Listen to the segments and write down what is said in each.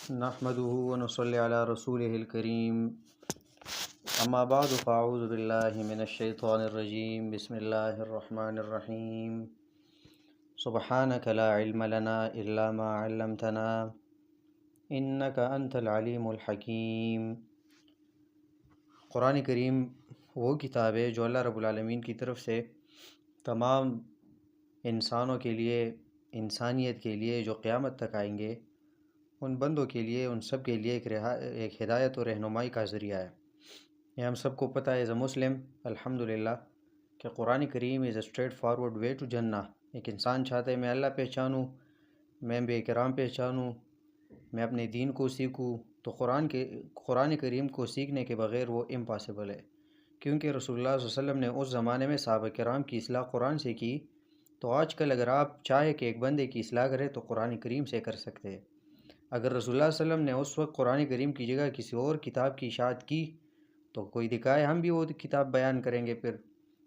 نحمده ونصلي على رسوله الكريم اما بعد فاعوذ بالله من الشيطان الرجيم بسم الله الرحمن الرحيم سبحانك لا علم لنا الا ما علمتنا انك انت العليم الحكيم۔ قرآن کریم وہ کتاب ہے جو اللہ رب العالمین کی طرف سے تمام انسانوں کے لیے، انسانیت کے لیے جو قیامت تک آئیں گے ان بندوں کے لیے، ان سب کے لیے ایک ہدایت اور رہنمائی کا ذریعہ ہے۔ یہ ہم سب کو پتہ ہے ایز اے مسلم الحمدللہ کہ قرآن کریم is a straightforward way to جنہ۔ ایک انسان چاہتا ہے میں اللہ پہچانوں، میں انبیاء کرام پہچانوں، میں اپنے دین کو سیکھوں، تو قرآن کریم کو سیکھنے کے بغیر وہ امپاسبل ہے، کیونکہ رسول اللہ صلی اللہ علیہ وسلم نے اس زمانے میں صحابہ کرام کی اصلاح قرآن سے کی، تو آج کل اگر آپ چاہے کہ ایک بندے کی اصلاح کرے تو قرآن کریم سے کر سکتے ہیں۔ اگر رسول اللہ صلی اللہ علیہ وسلم نے اس وقت قرآن کریم کی جگہ کسی اور کتاب کی اشاعت کی تو کوئی دکھائے ہم بھی وہ کتاب بیان کریں گے، پھر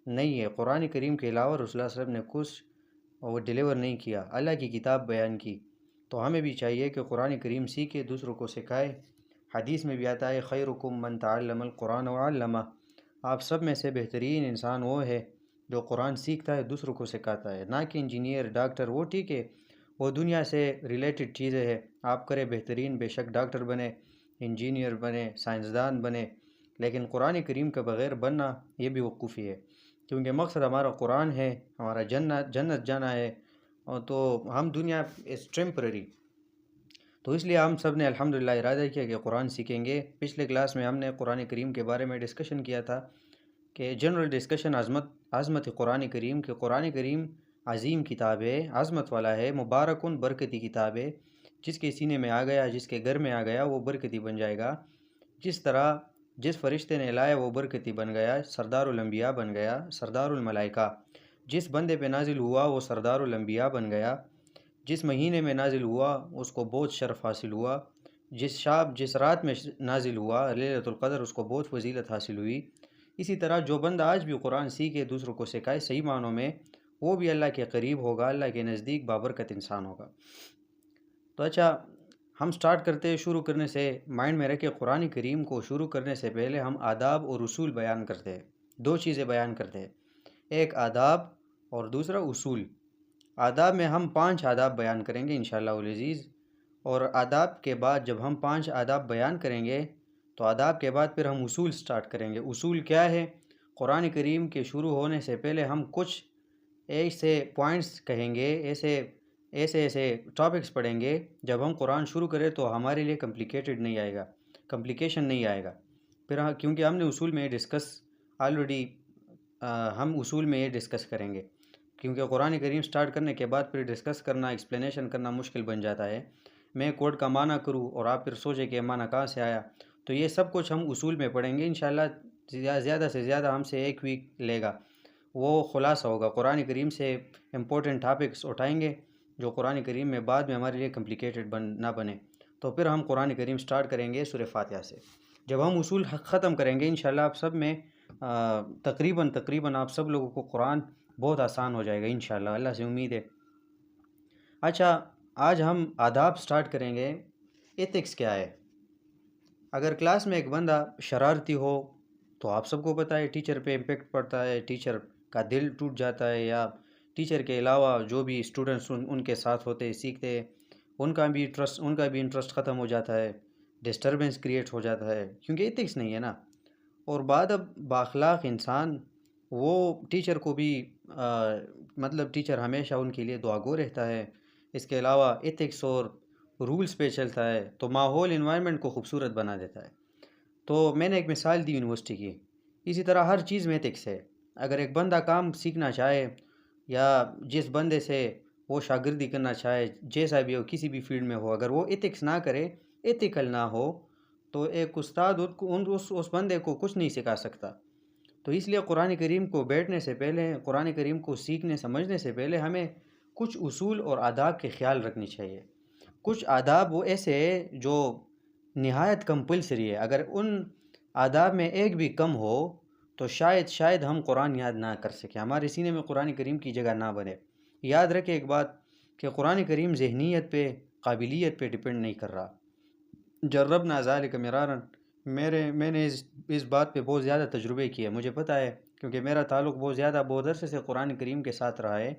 نہیں ہے۔ قرآن کریم کے علاوہ رسول اللہ صلی اللہ علیہ وسلم نے کچھ وہ ڈیلیور نہیں کیا، اللہ کی کتاب بیان کی، تو ہمیں بھی چاہیے کہ قرآن کریم سیکھے، دوسروں کو سکھائے۔ حدیث میں بھی آتا ہے خیرکم من تعلم القرآن وعلمہ، آپ سب میں سے بہترین انسان وہ ہے جو قرآن سیکھتا ہے، دوسروں کو سکھاتا ہے، نہ کہ انجینئر، ڈاکٹر، وہ ٹھیک ہے وہ دنیا سے ریلیٹڈ چیزیں ہیں، آپ کرے بہترین، بے شک ڈاکٹر بنے، انجینئر بنے، سائنسدان بنے، لیکن قرآن کریم کے بغیر بننا یہ بھی وقوفی ہے، کیونکہ مقصد ہمارا قرآن ہے، ہمارا جنت جانا ہے، اور تو ہم دنیا از ٹیمپرری، تو اس لیے ہم سب نے الحمدللہ ارادہ کیا کہ قرآن سیکھیں گے۔ پچھلے کلاس میں ہم نے قرآن کریم کے بارے میں ڈسکشن کیا تھا کہ جنرل ڈسکشن عظمت قرآن کریم، کہ قرآن کریم عظیم کتاب ہے، عظمت والا ہے، مبارکن برکتی کتاب ہے، جس کے سینے میں آ گیا، جس کے گھر میں آ گیا وہ برکتی بن جائے گا، جس طرح جس فرشتے نے لایا وہ برکتی بن گیا، سردار الانبیاء بن گیا، سردار الملائکہ، جس بندے پہ نازل ہوا وہ سردار الانبیاء بن گیا، جس مہینے میں نازل ہوا اس کو بہت شرف حاصل ہوا، جس رات میں نازل ہوا لیلۃ القدر اس کو بہت فضیلت حاصل ہوئی۔ اسی طرح جو بندہ آج بھی قرآن سیکھے، دوسروں کو سکھائے صحیح معنوں میں، وہ بھی اللہ کے قریب ہوگا، اللہ کے نزدیک بابرکت انسان ہوگا۔ تو اچھا، ہم سٹارٹ کرتے ہیں، شروع کرنے سے مائنڈ میں رکھے قرآن کریم کو شروع کرنے سے پہلے ہم آداب اور اصول بیان کرتے ہیں، دو چیزیں بیان کرتے ہیں، ایک آداب اور دوسرا اصول۔ آداب میں ہم 5 آداب بیان کریں گے انشاءاللہ العزیز، اور آداب کے بعد جب ہم 5 آداب بیان کریں گے تو آداب کے بعد پھر ہم اصول سٹارٹ کریں گے۔ اصول کیا ہے؟ قرآن کریم کے شروع ہونے سے پہلے ہم کچھ ایسے پوائنٹس کہیں گے، ایسے ٹاپکس پڑھیں گے، جب ہم قرآن شروع کریں تو ہمارے لیے کمپلیکیٹڈ نہیں آئے گا، کمپلیکیشن نہیں آئے گا، پھر کیونکہ ہم نے اصول میں یہ ڈسکس آلریڈی، ہم اصول میں یہ ڈسکس کریں گے، کیونکہ قرآن کریم سٹارٹ کرنے کے بعد پھر ڈسکس کرنا، ایکسپلینیشن کرنا مشکل بن جاتا ہے۔ میں ایک ورڈ کا معنی کروں اور آپ پھر سوچیں کہ معنی کہاں سے آیا، تو یہ سب کچھ ہم اصول میں پڑھیں گے انشاءاللہ۔ زیادہ سے زیادہ ہم سے 1 ویک لے گا، وہ خلاصہ ہوگا، قرآن کریم سے امپورٹنٹ ٹاپکس اٹھائیں گے جو قرآن کریم میں بعد میں ہمارے لیے کمپلیکیٹڈ نہ بنے، تو پھر ہم قرآن کریم سٹارٹ کریں گے سورہ فاتحہ سے۔ جب ہم اصول ختم کریں گے انشاءاللہ آپ سب میں تقریباً آپ سب لوگوں کو قرآن بہت آسان ہو جائے گا انشاءاللہ، اللہ سے امید ہے۔ اچھا، آج ہم آداب سٹارٹ کریں گے۔ ایتھکس کیا ہے؟ اگر کلاس میں ایک بندہ شرارتی ہو تو آپ سب کو پتہ ہے ٹیچر پہ امپیکٹ پڑتا ہے، ٹیچر کا دل ٹوٹ جاتا ہے، یا ٹیچر کے علاوہ جو بھی اسٹوڈنٹس ان کے ساتھ ہوتے سیکھتے ان کا بھی انٹرسٹ ختم ہو جاتا ہے، ڈسٹربنس کریٹ ہو جاتا ہے، کیونکہ ایتھکس نہیں ہے نا۔ اور بعد اب بااخلاق انسان وہ ٹیچر کو بھی مطلب ٹیچر ہمیشہ ان کے لیے دعا گو رہتا ہے، اس کے علاوہ ایتھکس اور رولز پہ چلتا ہے تو ماحول انوائرمنٹ کو خوبصورت بنا دیتا ہے۔ تو میں نے ایک مثال دی یونیورسٹی کی، اسی طرح ہر چیز میں ایتھکس ہے۔ اگر ایک بندہ کام سیکھنا چاہے یا جس بندے سے وہ شاگردی کرنا چاہے، جیسا بھی ہو، کسی بھی فیلڈ میں ہو، اگر وہ ایتھکس نہ کرے، ایتھیکل نہ ہو، تو ایک استاد اس بندے کو کچھ نہیں سکھا سکتا۔ تو اس لیے قرآن کریم کو بیٹھنے سے پہلے، قرآن کریم کو سیکھنے سمجھنے سے پہلے ہمیں کچھ اصول اور آداب کے خیال رکھنی چاہیے۔ کچھ آداب وہ ایسے ہیں جو نہایت کمپلسری ہے، اگر ان آداب میں ایک بھی کم ہو تو شاید ہم قرآن یاد نہ کر سکیں، ہمارے سینے میں قرآن کریم کی جگہ نہ بنے۔ یاد رکھیں ایک بات کہ قرآن کریم ذہنیت پہ، قابلیت پہ ڈیپینڈ نہیں کر رہا، جربنا ذالک مرارا، میں نے اس بات پہ بہت زیادہ تجربے کیے، مجھے پتہ ہے کیونکہ میرا تعلق بہت عرصے سے قرآن کریم کے ساتھ رہا ہے۔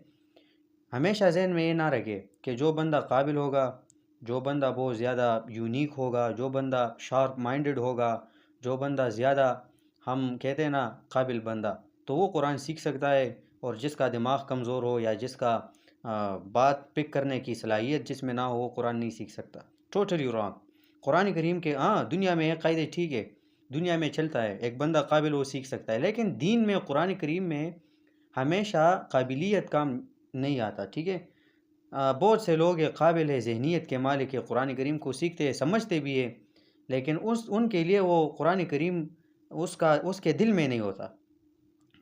ہمیشہ ذہن میں یہ نہ رکھے کہ جو بندہ قابل ہوگا، جو بندہ بہت زیادہ یونیک ہوگا، جو بندہ شارپ مائنڈڈ ہوگا، جو بندہ زیادہ ہم کہتے ہیں نا قابل بندہ، تو وہ قرآن سیکھ سکتا ہے، اور جس کا دماغ کمزور ہو یا جس کا بات پک کرنے کی صلاحیت جس میں نہ ہو، وہ قرآن نہیں سیکھ سکتا۔ Totally wrong. قرآن کریم کے دنیا میں ایک قاعدے ٹھیک ہے، دنیا میں چلتا ہے، ایک بندہ قابل وہ سیکھ سکتا ہے، لیکن دین میں قرآن کریم میں ہمیشہ قابلیت کام نہیں آتا، ٹھیک ہے۔ بہت سے لوگ قابل ہے، ذہنیت کے مالک ہے، قرآن کریم کو سیکھتے ہیں، سمجھتے بھی ہے، لیکن ان کے لیے وہ قرآن کریم اس کے دل میں نہیں ہوتا۔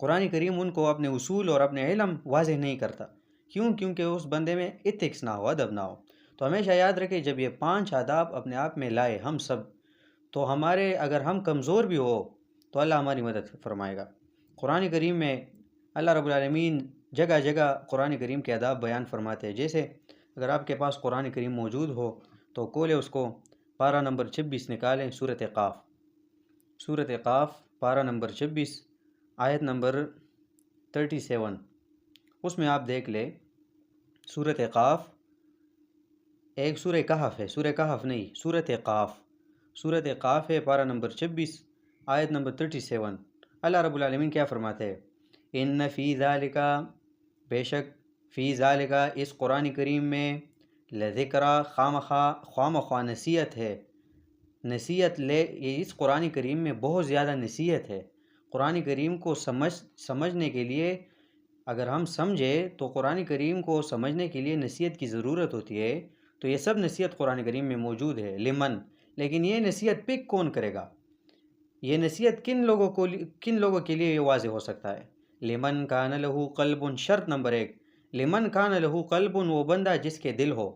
قرآن کریم ان کو اپنے اصول اور اپنے علم واضح نہیں کرتا۔ کیونکہ اس بندے میں ایتھکس نہ ہو، ادب نہ ہو۔ تو ہمیشہ یاد رکھیں، جب یہ 5 آداب اپنے آپ میں لائے ہم سب، تو اگر ہم کمزور بھی ہو تو اللہ ہماری مدد فرمائے گا۔ قرآن کریم میں اللہ رب العالمین جگہ جگہ قرآن کریم کے آداب بیان فرماتے ہیں۔ جیسے اگر آپ کے پاس قرآن کریم موجود ہو تو کھولے اس کو، پارہ نمبر 26 نکالیں، سورۃ قاف۔ سورۃ قاف پارہ نمبر 26 آیت نمبر 37، اس میں آپ دیکھ لیں سورۃ قاف ایک سورہ کہف ہے، سورہ کہف نہیں، سورۃ قاف۔ سورۃ قاف ہے، پارہ نمبر 26 آیت نمبر 37۔ اللہ رب العالمین کیا فرماتے ہیں؟ ان فی ذالک، بے شک، فی ذالک، اس قرآن کریم میں، لذکرا، خواہ نصیحت ہے، نصیحت لے، اس قرآن کریم میں بہت زیادہ نصیحت ہے۔ قرآن کریم کو سمجھنے کے لیے، اگر ہم سمجھے تو قرآن کریم کو سمجھنے کے لیے نصیحت کی ضرورت ہوتی ہے، تو یہ سب نصیحت قرآن کریم میں موجود ہے، لمن۔ لیکن یہ نصیحت پک کون کرے گا؟ یہ نصیحت کن لوگوں کے لیے یہ واضح ہو سکتا ہے؟ لمن کان لہ قلب، شرط نمبر 1، لمن کان لہ قلب، وہ بندہ جس کے دل ہو۔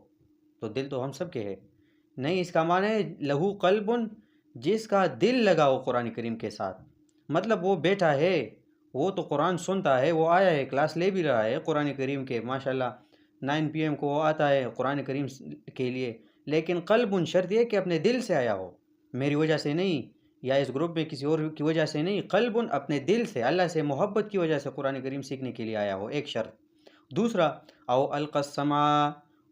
تو دل تو ہم سب کے ہے نہیں، اس کا معنی ہے لہو قلب، جس کا دل لگا ہو قرآن کریم کے ساتھ، مطلب وہ بیٹھا ہے، وہ تو قرآن سنتا ہے، وہ آیا ہے، کلاس لے بھی رہا ہے قرآن کریم کے، ماشاءاللہ 9 PM کو وہ آتا ہے قرآن کریم کے لیے، لیکن قلب، شرط یہ کہ اپنے دل سے آیا ہو، میری وجہ سے نہیں، یا اس گروپ میں کسی اور کی وجہ سے نہیں، قلب، اپنے دل سے، اللہ سے محبت کی وجہ سے قرآن کریم سیکھنے کے لیے آیا ہو، ایک شرط۔ دوسرا، او القى السمع،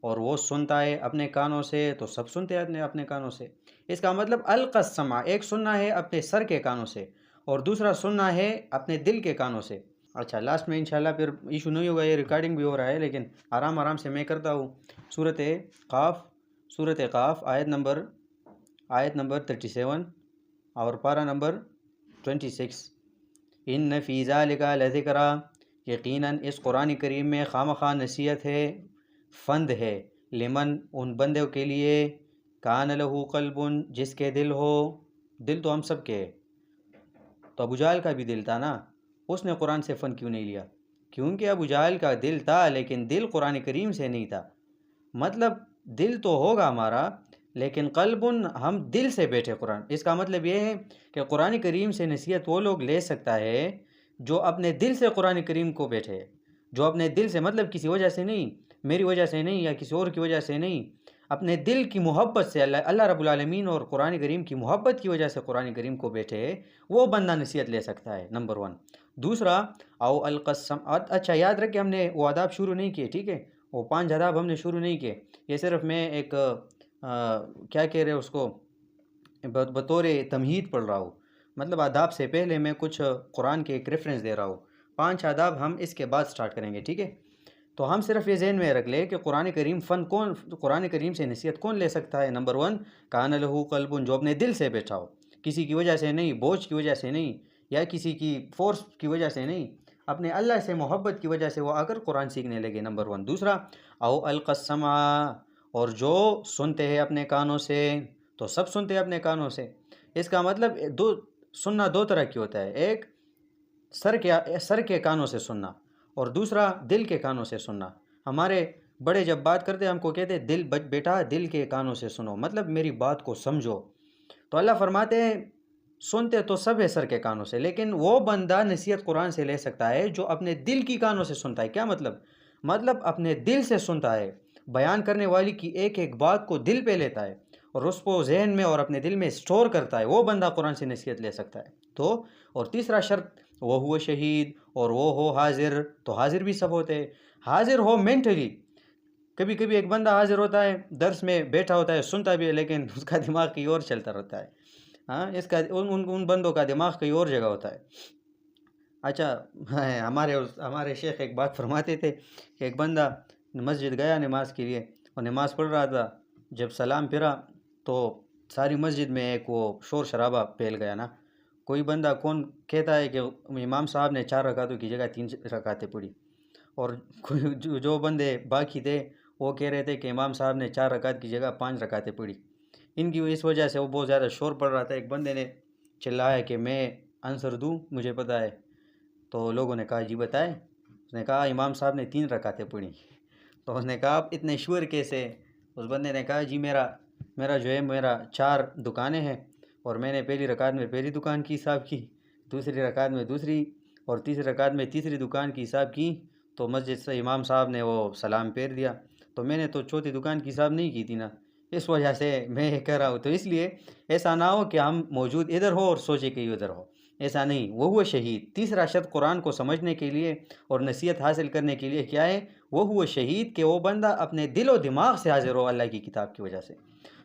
اور وہ سنتا ہے اپنے کانوں سے، تو سب سنتے ہیں اپنے کانوں سے، اس کا مطلب القى السمع، ایک سننا ہے اپنے سر کے کانوں سے، اور دوسرا سننا ہے اپنے دل کے کانوں سے۔ اچھا، لاسٹ میں انشاءاللہ پھر ایشو نہیں ہوگا، یہ ریکارڈنگ بھی ہو رہا ہے، لیکن آرام سے میں کرتا ہوں۔ سورۃ قاف آیت نمبر 37 اور پارہ نمبر 26۔ ان فی ذالک لذکرا، یقیناً اس قرآن کریم میں خامخواہ نصیحت ہے، فند ہے، لمن، ان بندوں کے لیے، کان لہ قلب، جس کے دل ہو۔ دل تو ہم سب کے ہے، تو ابو جہل کا بھی دل تھا نا، اس نے قرآن سے فن کیوں نہیں لیا؟ کیونکہ ابو جہل کا دل تھا، لیکن دل قرآن کریم سے نہیں تھا۔ مطلب دل تو ہوگا ہمارا، لیکن قلب، ہم دل سے بیٹھے قرآن۔ اس کا مطلب یہ ہے کہ قرآن کریم سے نصیحت وہ لوگ لے سکتا ہے جو اپنے دل سے قرآن کریم کو بیٹھے، جو اپنے دل سے، مطلب کسی وجہ سے نہیں، میری وجہ سے نہیں یا کسی اور کی وجہ سے نہیں، اپنے دل کی محبت سے، اللہ رب العالمین اور قرآن کریم کی محبت کی وجہ سے قرآن کریم کو بیٹھے، وہ بندہ نصیحت لے سکتا ہے، نمبر 1۔ دوسرا، او القسم، اچھا یاد رکھ کہ ہم نے وہ آداب شروع نہیں کیے، ٹھیک ہے، وہ 5 آداب ہم نے شروع نہیں کیے، یہ صرف میں ایک کیا کہہ رہے اس کو، بطور تمہید پڑھ رہا ہوں، مطلب آداب سے پہلے میں کچھ قرآن کے ایک ریفرنس دے رہا ہوں۔ 5 آداب ہم اس کے بعد سٹارٹ کریں گے، ٹھیک ہے۔ تو ہم صرف یہ ذہن میں رکھ لیں کہ قرآن کریم سے نصیحت کون لے سکتا ہے؟ نمبر 1، کان لہ قلب، جو اپنے دل سے بیٹھا ہو، کسی کی وجہ سے نہیں، بوجھ کی وجہ سے نہیں، یا کسی کی فورس کی وجہ سے نہیں، اپنے اللہ سے محبت کی وجہ سے وہ اگر قرآن سیکھنے لگے، نمبر 1۔ دوسرا، او القى السمع، اور جو سنتے ہیں اپنے کانوں سے، تو سب سنتے ہیں اپنے کانوں سے، اس کا مطلب سننا 2 طرح کی ہوتا ہے، ایک سر کے کانوں سے سننا، اور دوسرا دل کے کانوں سے سننا۔ ہمارے بڑے جب بات کرتے ہیں ہم کو کہتے ہیں بیٹا دل کے کانوں سے سنو، مطلب میری بات کو سمجھو۔ تو اللہ فرماتے ہیں سنتے تو سب ہے سر کے کانوں سے، لیکن وہ بندہ نصیحت قرآن سے لے سکتا ہے جو اپنے دل کی کانوں سے سنتا ہے۔ کیا مطلب اپنے دل سے سنتا ہے، بیان کرنے والی کی ایک ایک بات کو دل پہ لیتا ہے، اور اس کو ذہن میں اور اپنے دل میں اسٹور کرتا ہے، وہ بندہ قرآن سے نصیحت لے سکتا ہے۔ تو اور تیسرا شرط وہ ہوا شہید، اور وہ ہو حاضر، تو حاضر بھی سب ہوتے ہیں، حاضر ہو مینٹلی۔ کبھی کبھی ایک بندہ حاضر ہوتا ہے، درس میں بیٹھا ہوتا ہے، سنتا بھی ہے، لیکن اس کا دماغ کہیں اور چلتا رہتا ہے۔ ہاں، اس کا ان بندوں کا دماغ کہیں اور جگہ ہوتا ہے۔ اچھا، ہمارے شیخ ایک بات فرماتے تھے کہ ایک بندہ مسجد گیا نماز کے لیے، اور نماز پڑھ رہا تھا، جب سلام پھرا تو ساری مسجد میں ایک وہ شور شرابہ پھیل گیا نا۔ کوئی بندہ کون کہتا ہے کہ امام صاحب نے 4 رکعتوں کی جگہ 3 رکعتیں پڑھی، اور جو بندے باقی تھے وہ کہہ رہے تھے کہ امام صاحب نے 4 رکعت کی جگہ 5 رکعتیں پڑھی۔ ان کی اس وجہ سے وہ بہت زیادہ شور پڑ رہا تھا۔ ایک بندے نے چلایا کہ میں آنسر دوں، مجھے پتہ ہے۔ تو لوگوں نے کہا جی بتائے۔ اس نے کہا امام صاحب نے 3 رکعتیں پڑھی۔ تو اس نے کہا آپ اتنے شور کیسے؟ اس بندے نے کہا جی میرا 4 دکانیں ہیں، اور میں نے پہلی رکعت میں پہلی دکان کی حساب کی، دوسری رکعت میں دوسری، اور تیسری رکعت میں تیسری دکان کی حساب کی۔ تو مسجد سے امام صاحب نے وہ سلام پھیر دیا، تو میں نے تو چوتھی دکان کی حساب نہیں کی تھی نا، اس وجہ سے میں یہ کہہ رہا ہوں۔ تو اس لیے ایسا نہ ہو کہ ہم موجود ادھر ہو اور سوچے کہ ادھر ہو، ایسا نہیں۔ وہ ہوا شہید۔ تیسرا شرط قرآن کو سمجھنے کے لیے اور نصیحت حاصل کرنے کے لیے کیا ہے؟ وہ ہوا شہید، کہ وہ بندہ اپنے دل و دماغ سے حاضر ہو اللہ کی کتاب کی وجہ سے۔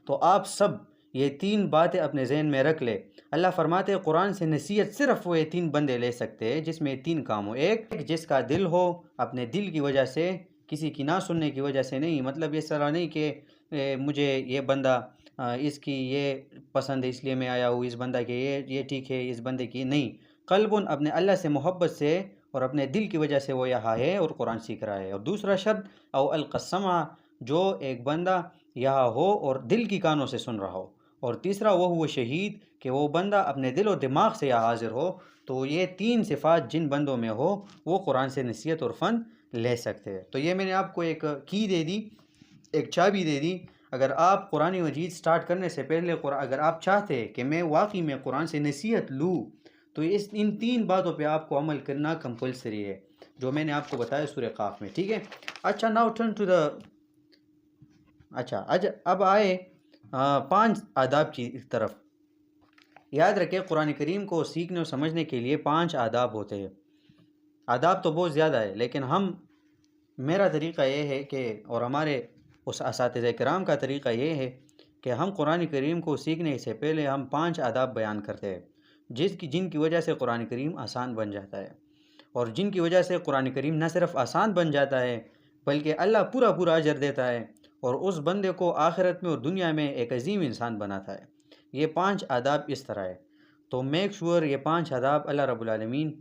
تو آپ سب یہ 3 باتیں اپنے ذہن میں رکھ لے۔ اللہ فرماتے ہیں قرآن سے نصیحت صرف وہ یہ 3 بندے لے سکتے ہیں جس میں 3 کام ہو۔ ایک جس کا دل ہو، اپنے دل کی وجہ سے، کسی کی نہ سننے کی وجہ سے نہیں۔ مطلب اس طرح نہیں کہ مجھے یہ بندہ اس کی یہ پسند ہے اس لیے میں آیا ہوں، اس بندہ کے یہ ٹھیک ہے، اس بندے کی نہیں۔ قلباً اپنے اللہ سے محبت سے اور اپنے دل کی وجہ سے وہ یہاں ہے اور قرآن سیکھ رہا ہے۔ اور دوسرا شرط او القسمہ، جو ایک بندہ یہاں ہو اور دل کی کانوں سے سن رہا ہو۔ اور تیسرا وہ ہوا شہید، کہ وہ بندہ اپنے دل و دماغ سے یہاں حاضر ہو۔ تو یہ 3 صفات جن بندوں میں ہو وہ قرآن سے نصیحت اور فن لے سکتے ہیں۔ تو یہ میں نے آپ کو ایک کی دے دی، ایک چابی دے دی۔ اگر آپ قرآن مجید سٹارٹ کرنے سے پہلے اگر آپ چاہتے کہ میں واقعی میں قرآن سے نصیحت لوں، تو ان 3 باتوں پہ آپ کو عمل کرنا کمپلسری ہے، جو میں نے آپ کو بتایا سورہ قاف میں، ٹھیک ہے؟ اچھا، ناؤ ٹرن ٹو دا اب آئے 5 آداب کی طرف۔ یاد رکھیں قرآن کریم کو سیکھنے اور سمجھنے کے لیے 5 آداب ہوتے ہیں۔ آداب تو بہت زیادہ ہے، لیکن میرا طریقہ یہ ہے کہ، اور ہمارے اس اساتذہ کرام کا طریقہ یہ ہے کہ ہم قرآن کریم کو سیکھنے سے پہلے ہم 5 آداب بیان کرتے ہیں، جن کی وجہ سے قرآن کریم آسان بن جاتا ہے، اور جن کی وجہ سے قرآن کریم نہ صرف آسان بن جاتا ہے بلکہ اللہ پورا اجر دیتا ہے، اور اس بندے کو آخرت میں اور دنیا میں ایک عظیم انسان بناتا ہے۔ یہ 5 آداب اس طرح ہے۔ تو میک شور یہ 5 آداب اللہ رب العالمین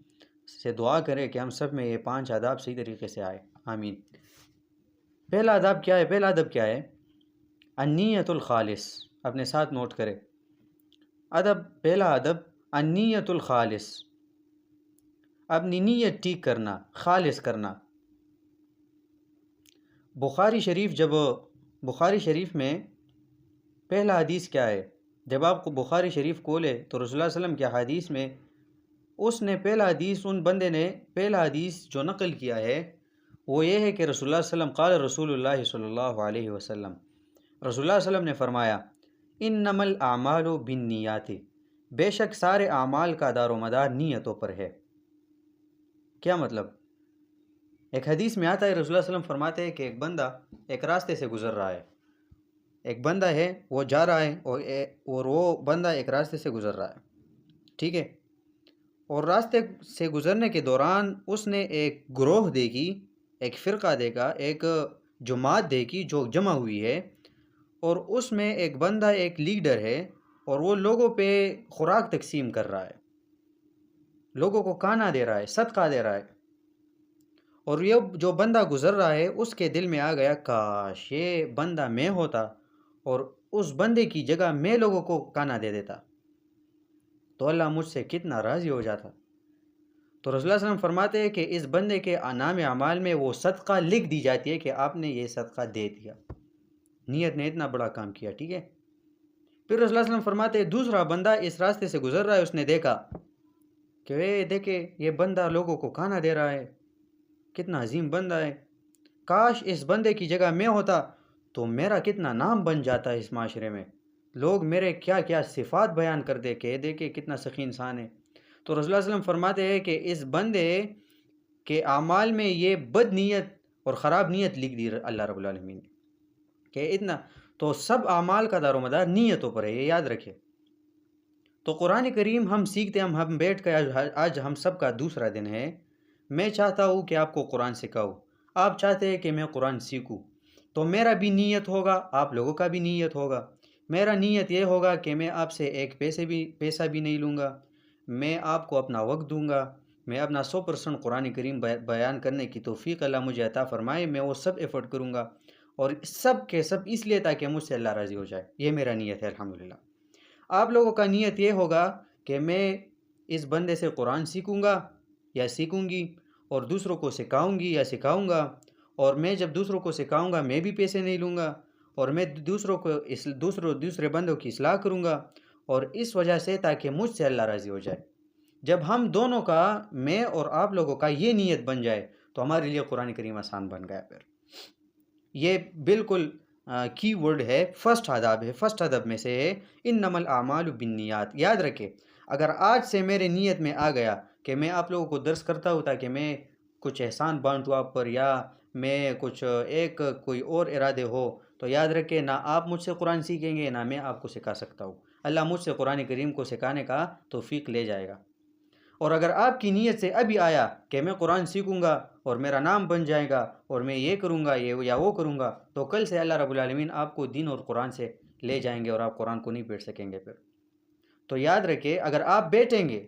سے دعا کرے کہ ہم سب میں یہ 5 آداب صحیح طریقے سے آئے، آمین۔ پہلا ادب کیا ہے؟ النیت الخالص۔ اپنے ساتھ نوٹ کرے، پہلا ادب النیت الخالص، اپنی نیت ٹھیک کرنا، خالص کرنا۔ بخاری شریف میں پہلا حدیث کیا ہے؟ جب آپ کو بخاری شریف کھولے تو رسول اللہ علیہ وسلم کے حدیث میں ان بندے نے پہلا حدیث جو نقل کیا ہے وہ یہ ہے کہ رسول اللہ صلی اللہ علیہ وسلم قال رسول اللہ صلی اللہ علیہ وسلم، رسول اللہ علیہ وسلم نے فرمایا انما الاعمال بالنیات، بے شک سارے اعمال کا دار و مدار نیتوں پر ہے۔ کیا مطلب؟ ایک حدیث میں آتا ہے رسول اللہ علیہ وسلم فرماتے ہیں کہ ایک بندہ ایک راستے سے گزر رہا ہے، ایک بندہ ہے وہ جا رہا ہے، اور وہ بندہ ایک راستے سے گزر رہا ہے، ٹھیک ہے؟ اور راستے سے گزرنے کے دوران اس نے ایک گروہ دیکھی، ایک فرقہ دیکھا، ایک جماعت دیکھی جو جمع ہوئی ہے، اور اس میں ایک بندہ ایک لیڈر ہے، اور وہ لوگوں پہ خوراک تقسیم کر رہا ہے، لوگوں کو کھانا دے رہا ہے، صدقہ دے رہا ہے۔ اور یہ جو بندہ گزر رہا ہے اس کے دل میں آ گیا کاش یہ بندہ میں ہوتا اور اس بندے کی جگہ میں لوگوں کو کھانا دے دیتا تو اللہ مجھ سے کتنا راضی ہو جاتا۔ تو رسول اللہ صلی اللہ علیہ وسلم فرماتے ہیں کہ اس بندے کے نام اعمال میں وہ صدقہ لکھ دی جاتی ہے کہ آپ نے یہ صدقہ دے دیا، نیت نے اتنا بڑا کام کیا، ٹھیک ہے؟ پھر رسول اللہ صلی اللہ علیہ وسلم فرماتے ہیں دوسرا بندہ اس راستے سے گزر رہا ہے، اس نے دیکھا کہ دیکھے یہ بندہ لوگوں کو کھانا دے رہا ہے، کتنا عظیم بندہ ہے، کاش اس بندے کی جگہ میں ہوتا تو میرا کتنا نام بن جاتا ہے اس معاشرے میں۔ لوگ میرے کیا کیا صفات بیان کر دے کہ دیکھے کتنا سخی انسان ہے۔ تو رسول اللہ صلی اللہ علیہ وسلم فرماتے ہیں کہ اس بندے کے اعمال میں یہ بد نیت اور خراب نیت لکھ دی اللہ رب العالمین نے کہ اتنا، تو سب اعمال کا دار و مدار نیتوں پر ہے، یہ یاد رکھے۔ تو قرآن کریم ہم سیکھتے ہیں، ہم بیٹھ کے آج ہم سب کا دوسرا دن ہے۔ میں چاہتا ہوں کہ آپ کو قرآن سکھاؤں، آپ چاہتے ہیں کہ میں قرآن سیکھوں، تو میرا بھی نیت ہوگا، آپ لوگوں کا بھی نیت ہوگا۔ میرا نیت یہ ہوگا کہ میں آپ سے ایک پیسہ بھی نہیں لوں گا، میں آپ کو اپنا وقت دوں گا، میں اپنا 100% قرآن کریم بیان کرنے کی توفیق اللہ مجھے عطا فرمائے، میں وہ سب ایفرٹ کروں گا، اور سب کے سب اس لیے تاکہ مجھ سے اللہ راضی ہو جائے۔ یہ میرا نیت ہے الحمدللہ۔ آپ لوگوں کا نیت یہ ہوگا کہ میں اس بندے سے قرآن سیکھوں گا یا سیکھوں گی، اور دوسروں کو سکھاؤں گی یا سکھاؤں گا، اور میں جب دوسروں کو سکھاؤں گا میں بھی پیسے نہیں لوں گا، اور میں دوسرے بندوں کی اصلاح کروں گا، اور اس وجہ سے تاکہ مجھ سے اللہ راضی ہو جائے۔ جب ہم دونوں کا، میں اور آپ لوگوں کا یہ نیت بن جائے تو ہمارے لیے قرآن کریم آسان بن گیا۔ پھر یہ بالکل کی ورڈ ہے، فرسٹ آداب ہے، فرسٹ ادب میں سے ہے انما الاعمال بالنیات۔ یاد رکھے، اگر آج سے میرے نیت میں آ گیا کہ میں آپ لوگوں کو درس کرتا ہوں تاکہ میں کچھ احسان بانٹوں آپ پر، یا میں کچھ کوئی اور ارادے ہو، تو یاد رکھے نہ آپ مجھ سے قرآن سیکھیں گے نہ میں آپ کو سکھا سکتا ہوں۔ اللہ مجھ سے قرآن کریم کو سکھانے کا توفیق لے جائے گا۔ اور اگر آپ کی نیت سے ابھی آیا کہ میں قرآن سیکھوں گا اور میرا نام بن جائے گا اور میں یہ کروں گا یہ یا وہ کروں گا، تو کل سے اللہ رب العالمین آپ کو دین اور قرآن سے لے جائیں گے اور آپ قرآن کو نہیں بیٹھ سکیں گے پھر۔ تو یاد رکھے، اگر آپ بیٹھیں گے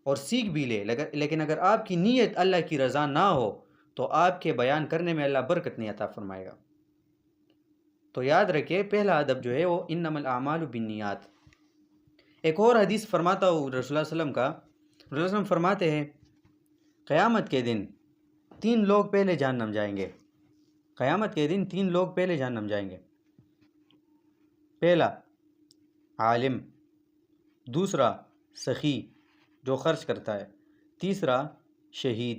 اور سیکھ بھی لے، لیکن اگر آپ کی نیت اللہ کی رضا نہ ہو تو آپ کے بیان کرنے میں اللہ برکت نہیں عطا فرمائے گا۔ تو یاد رکھے، پہلا ادب جو ہے وہ انما الاعمال بالنیات۔ ایک اور حدیث فرماتا ہوں رسول اللہ صلی اللہ علیہ وسلم کا، رسول اللہ علیہ وسلم فرماتے ہیں قیامت کے دن 3 لوگ پہلے جہنم جائیں گے۔ قیامت کے دن 3 لوگ پہلے جہنم جائیں گے۔ پہلا عالم، دوسرا سخی جو خرچ کرتا ہے، تیسرا شہید۔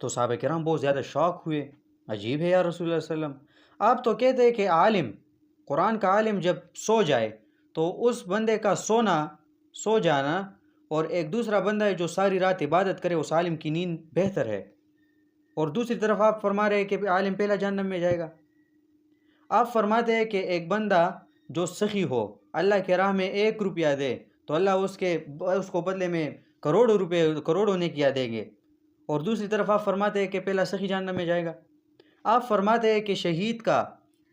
تو صحابہ کرام بہت زیادہ شوق ہوئے، عجیب ہے یا رسول اللہ صلی اللہ علیہ وسلم، آپ تو کہتے ہیں کہ عالم، قرآن کا عالم جب سو جائے تو اس بندے کا سو جانا، اور ایک دوسرا بندہ ہے جو ساری رات عبادت کرے، اس عالم کی نیند بہتر ہے، اور دوسری طرف آپ فرما رہے ہیں کہ عالم پہلا جہنم میں جائے گا۔ آپ فرماتے ہیں کہ ایک بندہ جو سخی ہو، اللہ کے راہ میں 1 روپیہ دے تو اللہ اس کو بدلے میں کروڑوں نیکیاں دیں گے، اور دوسری طرف آپ فرماتے ہیں کہ پہلا سخی جہنم میں جائے گا۔ آپ فرماتے ہیں کہ شہید کا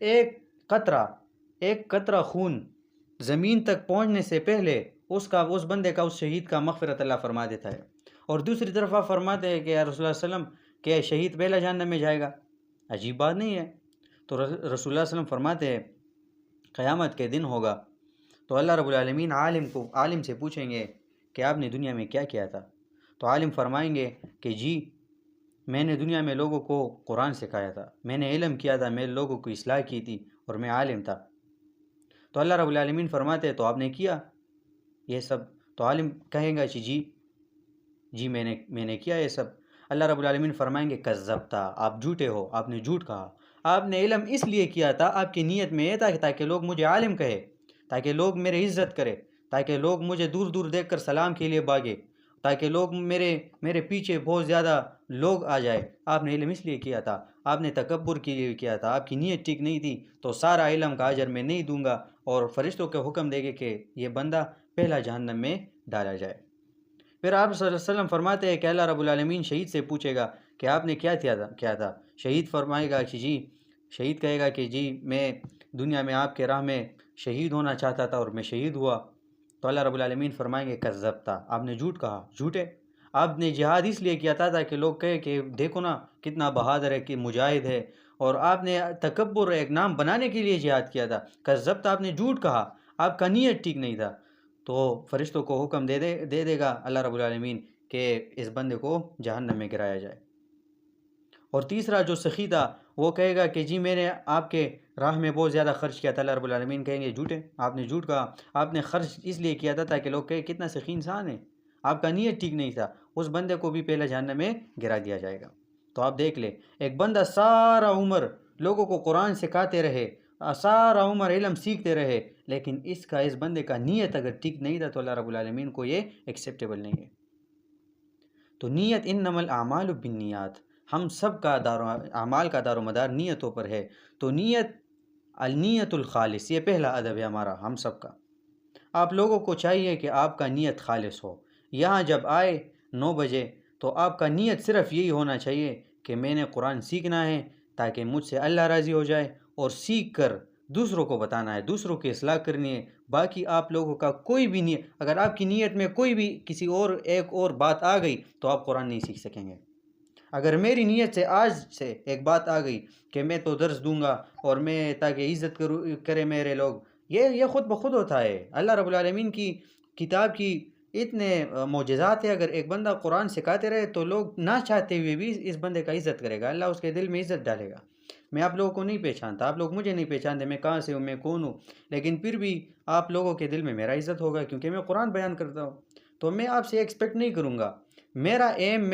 ایک قطرہ خون زمین تک پہنچنے سے پہلے اس بندے کا، اس شہید کا مغفرت اللہ فرما دیتا ہے، اور دوسری طرف آپ فرماتے ہیں کہ یا رسول اللہ صلی اللہ علیہ وسلم کہ شہید پہلا جہنم میں جائے گا۔ عجیب بات نہیں ہے؟ تو رسول اللہ صلی اللہ علیہ وسلم فرماتے ہیں قیامت کے دن ہوگا تو اللہ رب العالمین عالم سے پوچھیں گے کہ آپ نے دنیا میں کیا کیا تھا؟ تو عالم فرمائیں گے کہ جی میں نے دنیا میں لوگوں کو قرآن سکھایا تھا، میں نے علم کیا تھا، میں لوگوں کو اصلاح کی تھی، اور میں عالم تھا۔ تو اللہ رب العالمین فرماتے ہیں تو آپ نے کیا یہ سب؟ تو عالم کہیں گا جی میں نے کیا یہ سب۔ اللہ رب العالمین فرمائیں گے کذبتا، آپ جھوٹے ہو، آپ نے جھوٹ کہا، آپ نے علم اس لیے کیا تھا، آپ کی نیت میں یہ تھا کہ تاکہ لوگ مجھے عالم کہے، تاکہ لوگ میرے عزت کرے، تاکہ لوگ مجھے دور دور دیکھ کر سلام کے لیے بھاگے، تاکہ لوگ میرے پیچھے بہت زیادہ لوگ آ جائے۔ آپ نے علم اس لیے کیا تھا، آپ نے تکبر کے لیے کیا تھا، آپ کی نیت ٹھیک نہیں تھی، تو سارا علم کا اجر میں نہیں دوں گا، اور فرشتوں کے حکم دے گے کہ یہ بندہ پہلا جہنم میں ڈالا جائے۔ پھر آپ صلی اللہ علیہ وسلم فرماتے ہیں کہ اللہ رب العالمین شہید سے پوچھے گا کہ آپ نے کیا تھا؟ شہید فرمائے گا کہ شہید کہے گا کہ میں دنیا میں آپ کے راہ میں شہید ہونا چاہتا تھا اور میں شہید ہوا۔ تو اللہ رب العالمین فرمائیں گے کذبتا، آپ نے جھوٹ کہا، جھوٹے، آپ نے جہاد اس لیے کیا تھا تاکہ لوگ کہے کہ دیکھو نا کتنا بہادر ہے، کہ مجاہد ہے، اور آپ نے تکبر ایک نام بنانے کے لیے جہاد کیا تھا۔ کذبتا، آپ نے جھوٹ کہا، آپ کا نیت ٹھیک نہیں تھا۔ تو فرشتوں کو حکم دے دے گا اللہ رب العالمین کہ اس بندے کو جہنم میں گرایا جائے۔ اور تیسرا جو سخی تھا وہ کہے گا کہ میں نے آپ کے راہ میں بہت زیادہ خرچ کیا تھا۔ اللہ رب العالمین کہیں گے جھوٹے، آپ نے جھوٹ کہا، آپ نے خرچ اس لیے کیا تھا تاکہ لوگ کہیں کتنا سخی انسان ہے، آپ کا نیت ٹھیک نہیں تھا، اس بندے کو بھی پہلا جہنم میں گرا دیا جائے گا۔ تو آپ دیکھ لیں، ایک بندہ سارا عمر لوگوں کو قرآن سکھاتے رہے، سارا عمر علم سیکھتے رہے، لیکن اس بندے کا نیت اگر ٹھیک نہیں تھا تو اللہ رب العالمین کو یہ ایکسیپٹیبل نہیں ہے۔ تو نیت انما الاعمال بالنیات، ہم سب کا اعمال کا دار و مدار نیتوں پر ہے۔ تو النیت الخالص، یہ پہلا ادب ہے ہمارا ہم سب کا۔ آپ لوگوں کو چاہیے کہ آپ کا نیت خالص ہو۔ یہاں جب آئے 9 بجے تو آپ کا نیت صرف یہی ہونا چاہیے کہ میں نے قرآن سیکھنا ہے تاکہ مجھ سے اللہ راضی ہو جائے، اور سیکھ کر دوسروں کو بتانا ہے، دوسروں کی اصلاح کرنی ہے۔ باقی آپ لوگوں کا کوئی بھی نیت، اگر آپ کی نیت میں کوئی بھی کسی ایک اور بات آ گئی تو آپ قرآن نہیں سیکھ سکیں گے۔ اگر میری نیت سے آج سے ایک بات آ گئی کہ میں تو درس دوں گا اور میں تاکہ عزت کرے میرے لوگ، یہ خود بخود ہوتا ہے۔ اللہ رب العالمین کی کتاب کی اتنے معجزات ہیں، اگر ایک بندہ قرآن سکھاتے رہے تو لوگ نہ چاہتے ہوئے بھی اس بندے کا عزت کرے گا، اللہ اس کے دل میں عزت ڈالے گا۔ میں آپ لوگوں کو نہیں پہچانتا، آپ لوگ مجھے نہیں پہچانتے، میں کہاں سے ہوں، میں کون ہوں، لیکن پھر بھی آپ لوگوں کے دل میں میرا عزت ہوگا کیونکہ میں قرآن بیان کرتا ہوں۔ تو میں آپ سے ایکسپیکٹ نہیں کروں گا، میرا ایم،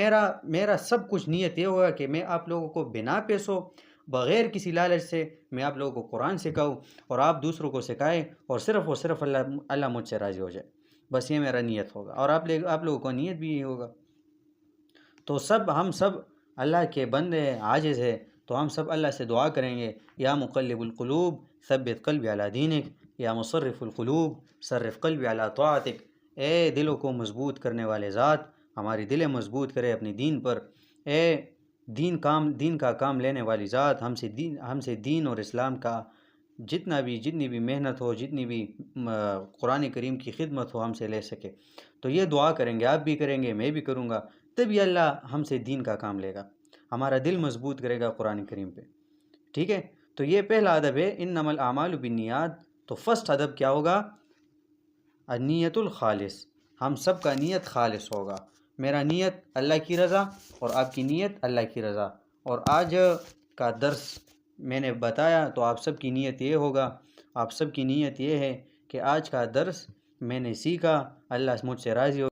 میرا سب کچھ نیت یہ ہوگا کہ میں آپ لوگوں کو بنا پیسوں، بغیر کسی لالچ سے میں آپ لوگوں کو قرآن سکھاؤں، اور آپ دوسروں کو سکھائیں، اور صرف اللہ مجھ سے راضی ہو جائے، بس یہ میرا نیت ہوگا، اور آپ لوگوں کو نیت بھی یہی ہوگا۔ تو ہم سب اللہ کے بندے ہیں، عاجز ہے، تو ہم سب اللہ سے دعا کریں گے، یا مقلب القلوب ثبت قلبی علی دینک، یا مصرف القلوب صرف قلبی علی طاعتک۔ اے دلوں کو مضبوط کرنے والے ذات، ہماری دلیں مضبوط کرے اپنے دین پر۔ اے دین کا کام لینے والی ذات، ہم سے دین اور اسلام کا جتنی بھی محنت ہو، جتنی بھی قرآن کریم کی خدمت ہو، ہم سے لے سکے۔ تو یہ دعا کریں گے، آپ بھی کریں گے، میں بھی کروں گا، تبھی اللہ ہم سے دین کا کام لے گا، ہمارا دل مضبوط کرے گا قرآن کریم پہ۔ ٹھیک ہے، تو یہ پہلا ادب ہے انما الاعمال بالنیات۔ تو فرسٹ ادب کیا ہوگا؟ النیت الخالص، ہم سب کا نیت خالص ہوگا۔ میرا نیت اللہ کی رضا، اور آپ کی نیت اللہ کی رضا۔ اور آج کا درس میں نے بتایا تو آپ سب کی نیت یہ ہوگا، آپ سب کی نیت یہ ہے کہ آج کا درس میں نے سیکھا، اللہ مجھ سے راضی ہو